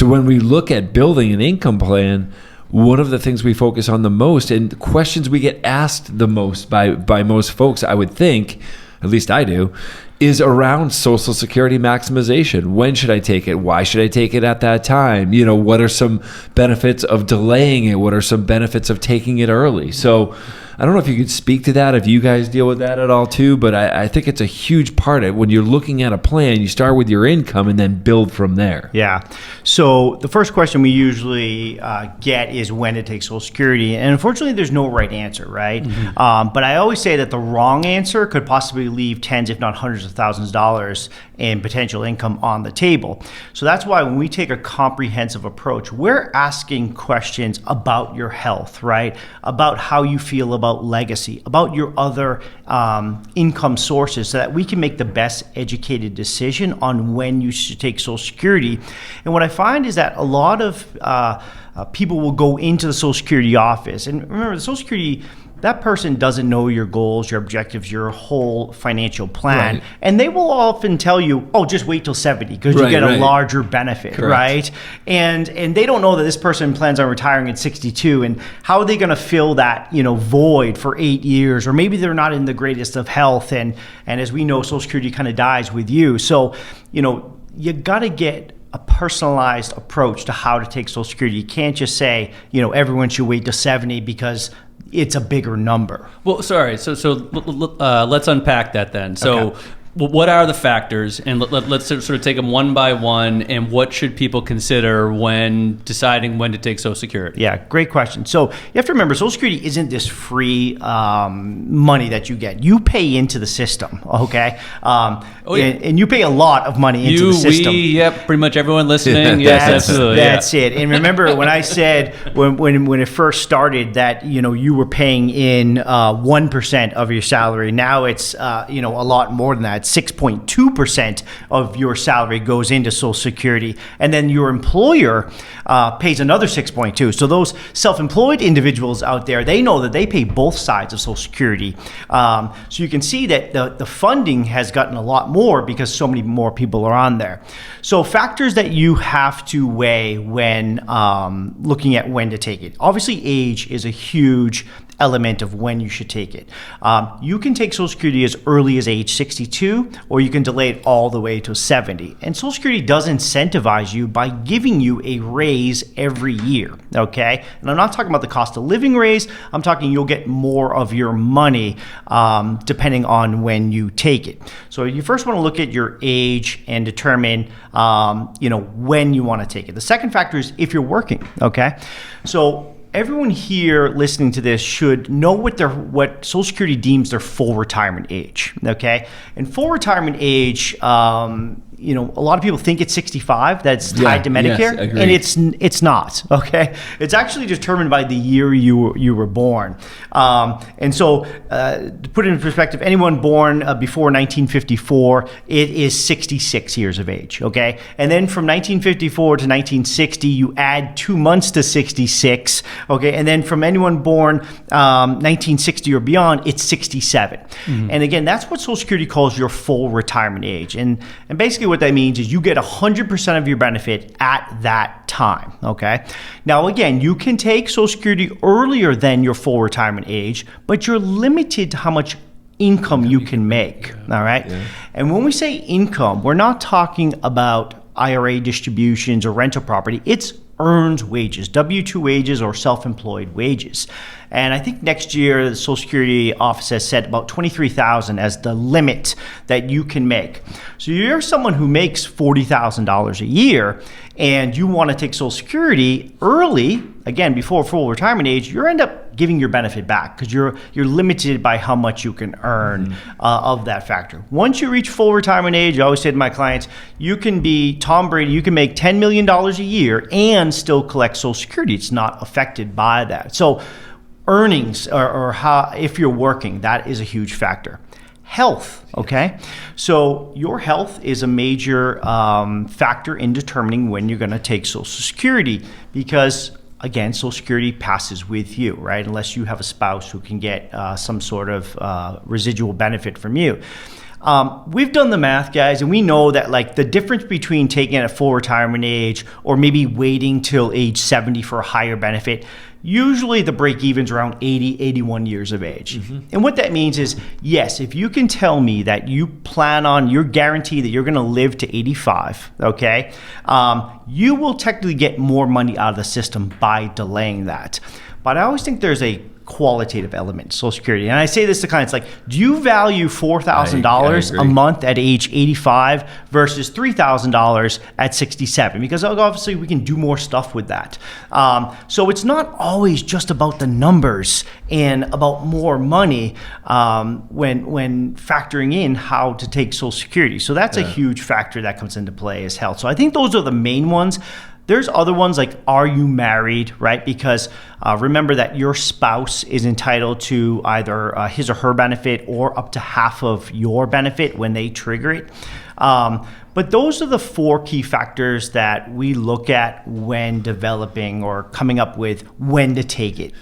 So when we look at building an income plan, one of the things we focus on the most, and the questions we get asked the most by most folks, I would think, at least I do, is around Social Security maximization. When should I take it? Why should I take it at that time? What are some benefits of delaying it? What are some benefits of taking it early? So I don't know if you could speak to that, if you guys deal with that at all too, but I think it's a huge part of it. When you're looking at a plan, you start with your income and then build from there. Yeah. So the first question we usually get is when to take Social Security. And unfortunately, there's no right answer, right? Mm-hmm. But I always say that the wrong answer could possibly leave tens, if not hundreds of thousands of dollars in potential income on the table. So that's why when we take a comprehensive approach, we're asking questions about your health, right? About how you feel about legacy, about your other income sources, so that we can make the best educated decision on when you should take Social Security. And what I find is that a lot of people will go into the Social Security office, and remember, the Social Security, that person doesn't know your goals, your objectives, your whole financial plan. Right. And they will often tell you, oh, just wait till 70 because you get a larger benefit, correct, right? And they don't know that this person plans on retiring at 62, and how are they going to fill that, void for 8 years? Or maybe they're not in the greatest of health. And as we know, Social Security kind of dies with you. So, you got to get a personalized approach to how to take Social Security. You can't just say, everyone should wait till 70 because it's a bigger number. Well, sorry. So let's unpack that then. So what are the factors? And let's sort of take them one by one. And what should people consider when deciding when to take Social Security? Yeah, great question. So you have to remember, Social Security isn't this free money that you get. You pay into the system, okay? And you pay a lot of money into the system. Pretty much everyone listening. Yes, absolutely. That's it. And remember when I said when it first started that you were paying in 1% of your salary. Now it's a lot more than that. 6.2% of your salary goes into Social Security, and then your employer pays another 6.2. So those self-employed individuals out there, they know that they pay both sides of Social Security. So you can see that the funding has gotten a lot more because so many more people are on there. So factors that you have to weigh when looking at when to take it. Obviously, age is a huge element of when you should take it. You can take Social Security as early as age 62, or you can delay it all the way to 70. And Social Security does incentivize you by giving you a raise every year, okay? And I'm not talking about the cost of living raise. I'm talking you'll get more of your money depending on when you take it. So you first want to look at your age and determine when you want to take it. The second factor is if you're working, okay? So everyone here listening to this should know what Social Security deems their full retirement age, okay? And full retirement age, a lot of people think it's 65, that's tied to Medicare, and it's not, okay? It's actually determined by the year you were born. And so to put it in perspective, anyone born before 1954, it is 66 years of age, okay? And then from 1954 to 1960, you add 2 months to 66, okay? And then from anyone born 1960 or beyond, it's 67. Mm-hmm. And again, that's what Social Security calls your full retirement age. And basically what that means is you get 100% of your benefit at that time, okay? Now, again, you can take Social Security earlier than your full retirement age, but you're limited to how much income you can make, all right? Yeah. And when we say income, we're not talking about IRA distributions or rental property. It's earned wages, W-2 wages or self-employed wages. And I think next year, the Social Security office has set about $23,000 as the limit that you can make. So you're someone who makes $40,000 a year and you want to take Social Security early, again, before full retirement age, you end up giving your benefit back because you're limited by how much you can earn of that factor. Once you reach full retirement age, I always say to my clients, you can be Tom Brady, you can make $10 million a year and still collect Social Security. It's not affected by that. So earnings or how, if you're working, that is a huge factor. Health, okay? So your health is a major factor in determining when you're going to take Social Security because, again, Social Security passes with you, right? Unless you have a spouse who can get some sort of residual benefit from you. We've done the math, guys, and we know that like the difference between taking it at full retirement age or maybe waiting till age 70 for a higher benefit, usually the break even's around 80, 81 years of age. And what that means is, yes, if you can tell me that you're guaranteed that you're going to live to 85, okay, you will technically get more money out of the system by delaying that. But I always think there's a qualitative element, Social Security. And I say this to clients, like, do you value $4,000 a month at age 85 versus $3,000 at 67? Because obviously we can do more stuff with that. So it's not always just about the numbers and about more money when factoring in how to take Social Security. So that's a huge factor that comes into play as health. So I think those are the main ones. There's other ones like, are you married, right? Because remember that your spouse is entitled to either his or her benefit or up to half of your benefit when they trigger it. But those are the 4 key factors that we look at when developing or coming up with when to take it.